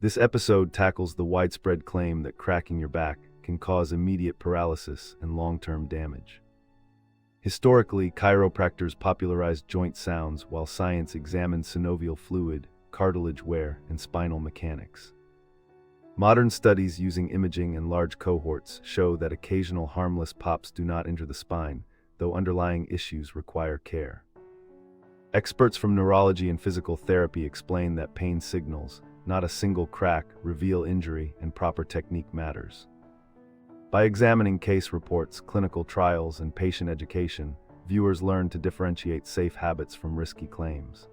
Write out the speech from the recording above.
This episode tackles the widespread claim that cracking your back can cause immediate paralysis and long-term damage. Historically, chiropractors popularized joint sounds while science examined synovial fluid, cartilage wear, and spinal mechanics. Modern studies using imaging and large cohorts show that occasional harmless pops do not injure the spine, though underlying issues require care. Experts from neurology and physical therapy explain that pain signals, not a single crack, reveal injury, and proper technique matters. By examining case reports, clinical trials, and patient education, viewers learn to differentiate safe habits from risky claims.